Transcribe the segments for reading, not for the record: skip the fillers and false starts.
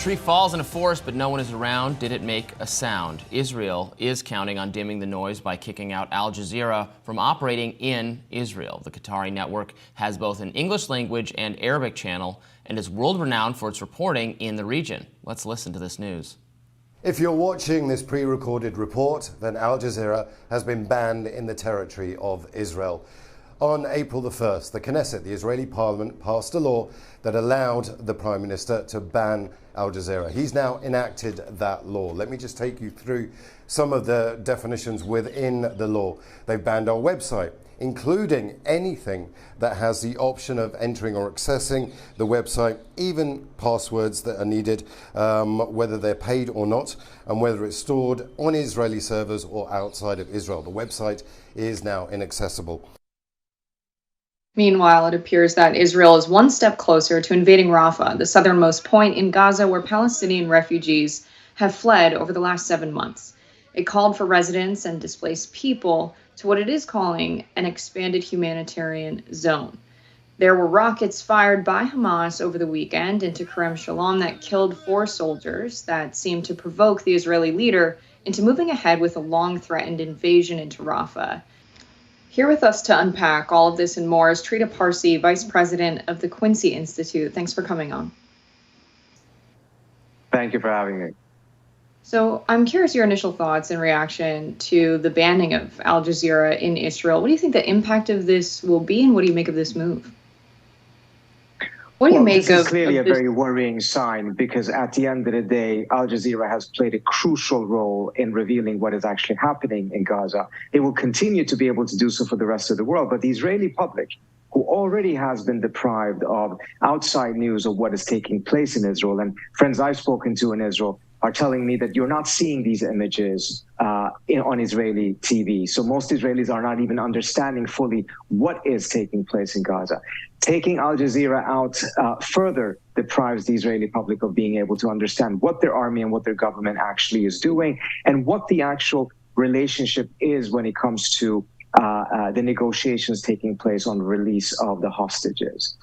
Tree falls in a forest, but no one is around. Did it make a sound? Israel is counting on dimming the noise by kicking out Al-Jazeera from operating in Israel. The Qatari network has both an English language and Arabic channel and is world-renowned for its reporting in the region. Let's listen to this news. If you're watching this pre-recorded report, then Al Jazeera has been banned in the territory of Israel. On April the 1st, the Knesset, the Israeli parliament, passed a law that allowed the Prime Minister to ban Al Jazeera. He's now enacted that law. Let me just take you through some of the definitions within the law. They've banned our website, including anything that has the option of entering or accessing the website, even passwords that are needed, whether they're paid or not, and whether it's stored on Israeli servers or outside of Israel. The website is now inaccessible. Meanwhile, it appears that Israel is one step closer to invading Rafah, the southernmost point in Gaza where Palestinian refugees have fled over the last 7 months. It called for residents and displaced people to what it is calling an expanded humanitarian zone. There were rockets fired by Hamas over the weekend into Kerem Shalom that killed 4 soldiers that seemed to provoke the Israeli leader into moving ahead with a long-threatened invasion into Rafah. Here with us to unpack all of this and more is Trita Parsi, Vice President of the Quincy Institute. Thanks for coming on. Thank you for having me. So I'm curious your initial thoughts in reaction to the banning of Al Jazeera in Israel. What do you think the impact of this will be, and what do you make of this move? What do you make of this? Is clearly a very worrying sign, because at the end of the day, Al Jazeera has played a crucial role in revealing what is actually happening in Gaza. It will continue to be able to do so for the rest of the world, but the Israeli public, who already has been deprived of outside news of what is taking place in Israel, and friends I've spoken to in Israel are telling me that you're not seeing these images on Israeli TV. So most Israelis are not even understanding fully what is taking place in Gaza. Taking Al Jazeera out further deprives the Israeli public of being able to understand what their army and what their government actually is doing, and what the actual relationship is when it comes to the negotiations taking place on the release of the hostages.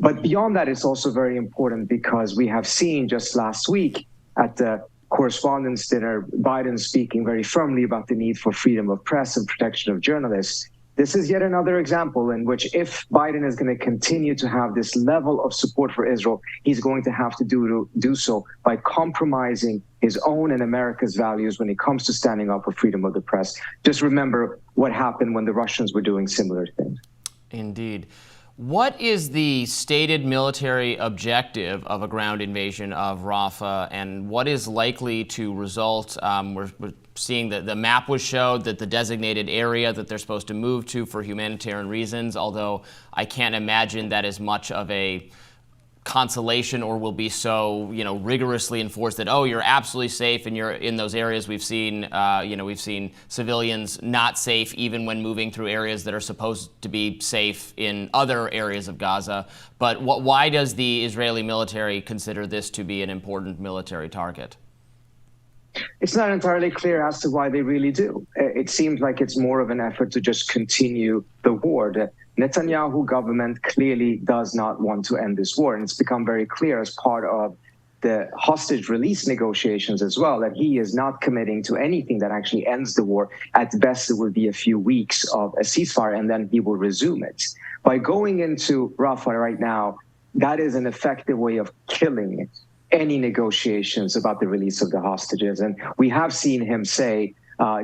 But beyond that, it's also very important because we have seen just last week at the Correspondents' Dinner, Biden speaking very firmly about the need for freedom of press and protection of journalists. This is yet another example in which, if Biden is going to continue to have this level of support for Israel, he's going to have to do so by compromising his own and America's values when it comes to standing up for freedom of the press. Just remember what happened when the Russians were doing similar things. Indeed. What is the stated military objective of a ground invasion of Rafah, and what is likely to result? We're seeing that the map was showed that the designated area that they're supposed to move to for humanitarian reasons, although I can't imagine that is much of a consolation or will be so, rigorously enforced that, oh, you're absolutely safe and you're in those areas. We've seen, we've seen civilians not safe even when moving through areas that are supposed to be safe in other areas of Gaza. But why does the Israeli military consider this to be an important military target? It's not entirely clear as to why they really do. It seems like it's more of an effort to just continue the war. The Netanyahu government clearly does not want to end this war, and it's become very clear as part of the hostage release negotiations as well that he is not committing to anything that actually ends the war. At best, it will be a few weeks of a ceasefire, and then he will resume it. By going into Rafah right now, that is an effective way of killing any negotiations about the release of the hostages. And we have seen him say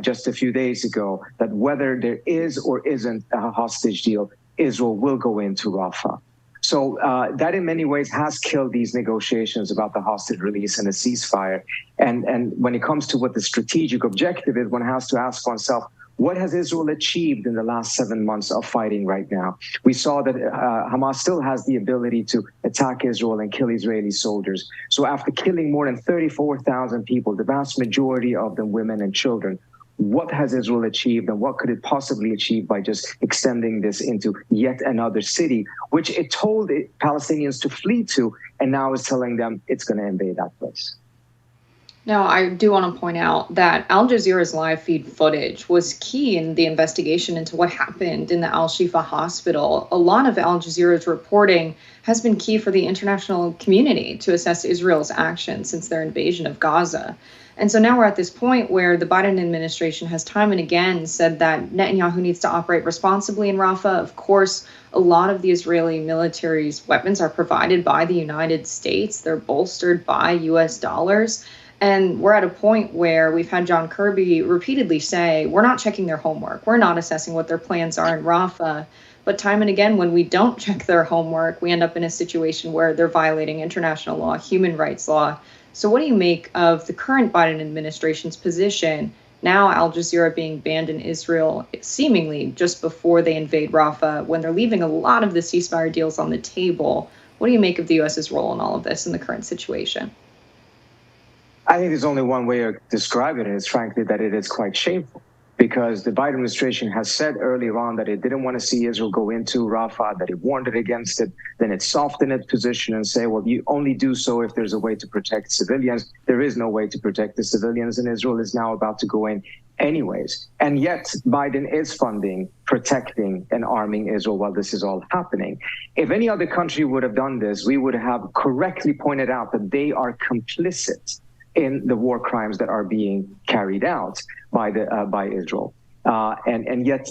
just a few days ago that whether there is or isn't a hostage deal, Israel will go into Rafah. So that in many ways has killed these negotiations about the hostage release and a ceasefire. And when it comes to what the strategic objective is, one has to ask oneself, what has Israel achieved in the last 7 months of fighting right now? We saw that Hamas still has the ability to attack Israel and kill Israeli soldiers. So after killing more than 34,000 people, the vast majority of them women and children, what has Israel achieved, and what could it possibly achieve by just extending this into yet another city, which it told Palestinians to flee to, and now is telling them it's going to invade that place? Now, I do want to point out that Al Jazeera's live feed footage was key in the investigation into what happened in the Al Shifa hospital. A lot of Al Jazeera's reporting has been key for the international community to assess Israel's actions since their invasion of Gaza. And so now we're at this point where the Biden administration has time and again said that Netanyahu needs to operate responsibly in Rafah. Of course, a lot of the Israeli military's weapons are provided by the United States. They're bolstered by US dollars. And we're at a point where we've had John Kirby repeatedly say, we're not checking their homework. We're not assessing what their plans are in Rafah. But time and again, when we don't check their homework, we end up in a situation where they're violating international law, human rights law. So what do you make of the current Biden administration's position, now Al Jazeera being banned in Israel, seemingly just before they invade Rafah, when they're leaving a lot of the ceasefire deals on the table? What do you make of the U.S.'s role in all of this in the current situation? I think there's only one way of describing it, is frankly that it is quite shameful, because the Biden administration has said earlier on that it didn't want to see Israel go into Rafah, that it warned it against it. Then it softened its position and say, well, you only do so if there's a way to protect civilians. There is no way to protect the civilians, and Israel is now about to go in anyways. And yet Biden is funding, protecting, and arming Israel while this is all happening. If any other country would have done this, we would have correctly pointed out that they are complicit in the war crimes that are being carried out by Israel. And yet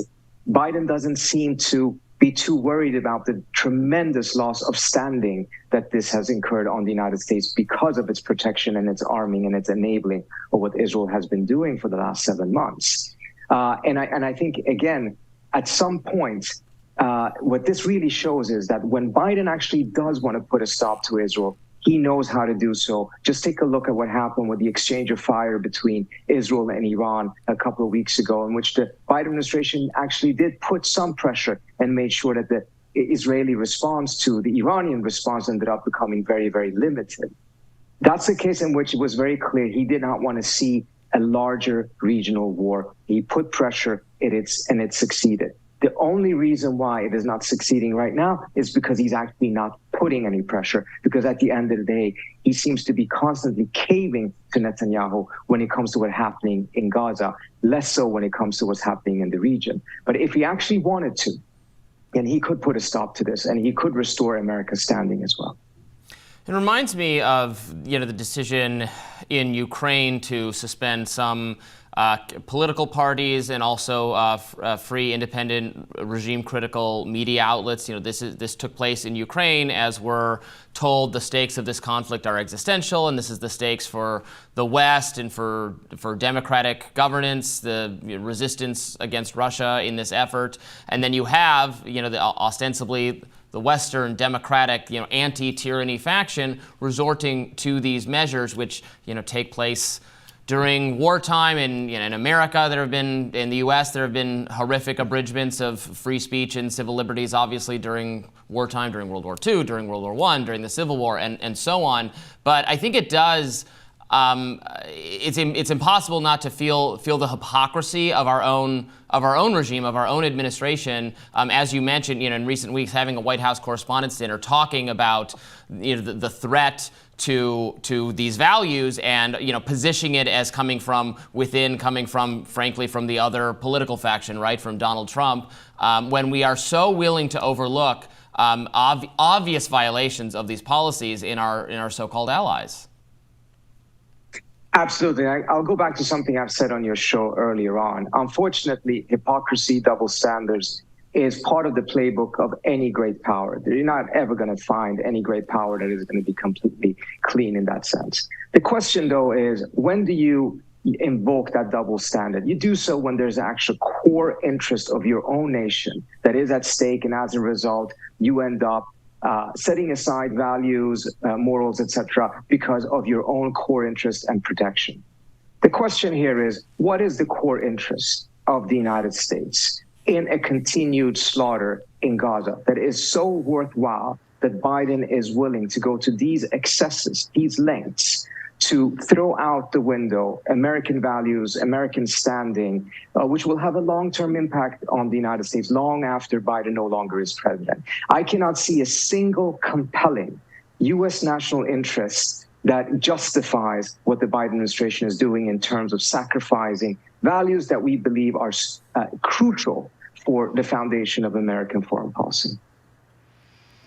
Biden doesn't seem to be too worried about the tremendous loss of standing that this has incurred on the United States because of its protection and its arming and its enabling of what Israel has been doing for the last 7 months. And I think, again, at some point, what this really shows is that when Biden actually does want to put a stop to Israel, he knows how to do so. Just take a look at what happened with the exchange of fire between Israel and Iran a couple of weeks ago, in which the Biden administration actually did put some pressure and made sure that the Israeli response to the Iranian response ended up becoming very, very limited. That's a case in which it was very clear he did not want to see a larger regional war. He put pressure, and it succeeded. The only reason why it is not succeeding right now is because he's actually not putting any pressure, because at the end of the day, he seems to be constantly caving to Netanyahu when it comes to what's happening in Gaza, less so when it comes to what's happening in the region. But if he actually wanted to, then he could put a stop to this, and he could restore America's standing as well. It reminds me of, the decision in Ukraine to suspend some political parties and also free, independent, regime-critical media outlets. This took place in Ukraine as we're told the stakes of this conflict are existential, and this is the stakes for the West and for democratic governance, the resistance against Russia in this effort. And then you have, ostensibly the Western democratic, anti-tyranny faction resorting to these measures, which, take place during wartime. In America, in the U.S., there have been horrific abridgments of free speech and civil liberties, obviously during wartime, during World War II, during World War I, during the Civil War, and so on. But I think it does. It's impossible not to feel the hypocrisy of our own regime, of our own administration. As you mentioned, in recent weeks, having a White House Correspondents' Dinner, talking about the threat to these values, and positioning it as coming from within, frankly, from the other political faction, right, from Donald Trump. When we are so willing to overlook obvious violations of these policies in our so-called allies. Absolutely. I'll go back to something I've said on your show earlier on. Unfortunately, hypocrisy, double standards is part of the playbook of any great power. You're not ever going to find any great power that is going to be completely clean in that sense. The question, though, is when do you invoke that double standard? You do so when there's an actual core interest of your own nation that is at stake, and as a result, you end up setting aside values, morals, etc., because of your own core interest and protection. The question here is, what is the core interest of the United States in a continued slaughter in Gaza that is so worthwhile that Biden is willing to go to these excesses, these lengths, to throw out the window American values, American standing, which will have a long-term impact on the United States long after Biden no longer is president? I cannot see a single compelling U.S. national interest that justifies what the Biden administration is doing in terms of sacrificing values that we believe are crucial for the foundation of American foreign policy.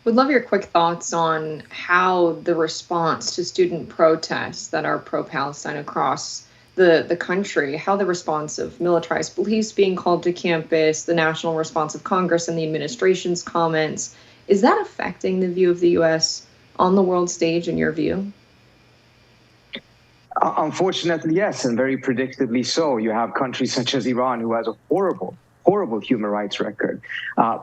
Would love your quick thoughts on how the response to student protests that are pro-Palestine across the country, how the response of militarized police being called to campus, the national response of Congress and the administration's comments, is that affecting the view of the U.S. on the world stage, in your view? Unfortunately, yes, and very predictably so. You have countries such as Iran, who has a horrible human rights record,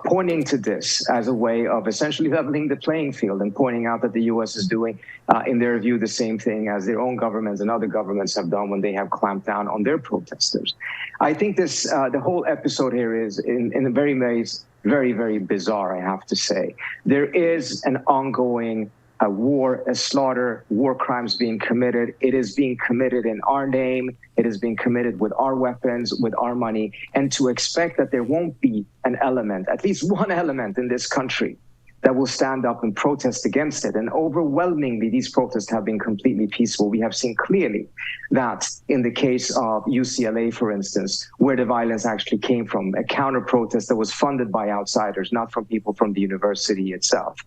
pointing to this as a way of essentially leveling the playing field and pointing out that the U.S. is doing, in their view, the same thing as their own governments and other governments have done when they have clamped down on their protesters. I think this, the whole episode here is in a very ways, very, very bizarre, I have to say. There is an ongoing a war, a slaughter, war crimes being committed. It is being committed in our name. It is being committed with our weapons, with our money. And to expect that there won't be an element, at least one element in this country that will stand up and protest against it. And overwhelmingly, these protests have been completely peaceful. We have seen clearly that in the case of UCLA, for instance, where the violence actually came from, a counter protest that was funded by outsiders, not from people from the university itself.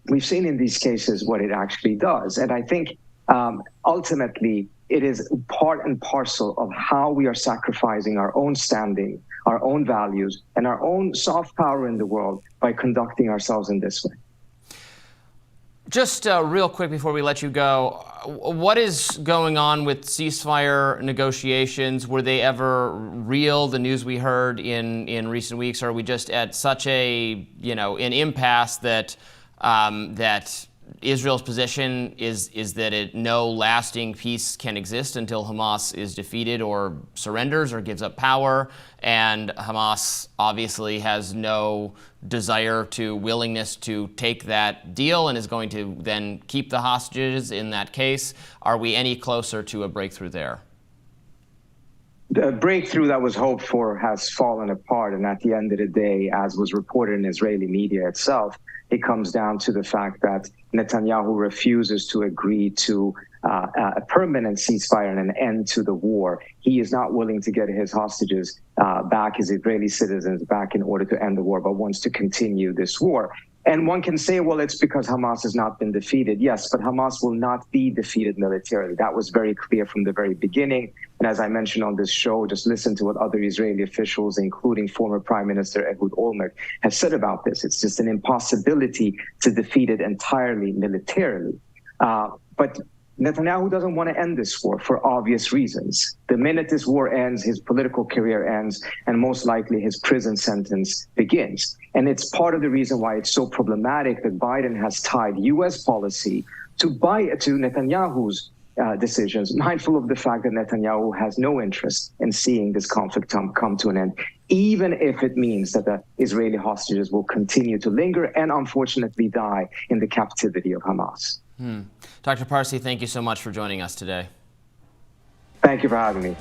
We've seen in these cases what it actually does. And I think ultimately it is part and parcel of how we are sacrificing our own standing, our own values, and our own soft power in the world by conducting ourselves in this way. Just real quick before we let you go, what is going on with ceasefire negotiations? Were they ever real? The news we heard in recent weeks, are we just at such a, an impasse that that Israel's position is that no lasting peace can exist until Hamas is defeated or surrenders or gives up power, and Hamas obviously has no willingness to take that deal and is going to then keep the hostages in that case. Are we any closer to a breakthrough there? The breakthrough that was hoped for has fallen apart, and at the end of the day, as was reported in Israeli media itself, it comes down to the fact that Netanyahu refuses to agree to a permanent ceasefire and an end to the war. He is not willing to get his hostages back, his Israeli citizens back, in order to end the war, but wants to continue this war. And one can say, well, it's because Hamas has not been defeated. Yes, but Hamas will not be defeated militarily. That was very clear from the very beginning. And as I mentioned on this show, just listen to what other Israeli officials, including former Prime Minister Ehud Olmert, have said about this. It's just an impossibility to defeat it entirely militarily. But Netanyahu doesn't want to end this war for obvious reasons. The minute this war ends, his political career ends, and most likely his prison sentence begins. And it's part of the reason why it's so problematic that Biden has tied U.S. policy to Netanyahu's decisions, mindful of the fact that Netanyahu has no interest in seeing this conflict come to an end, even if it means that the Israeli hostages will continue to linger and unfortunately die in the captivity of Hamas. Dr. Parsi, thank you so much for joining us today. Thank you for having me.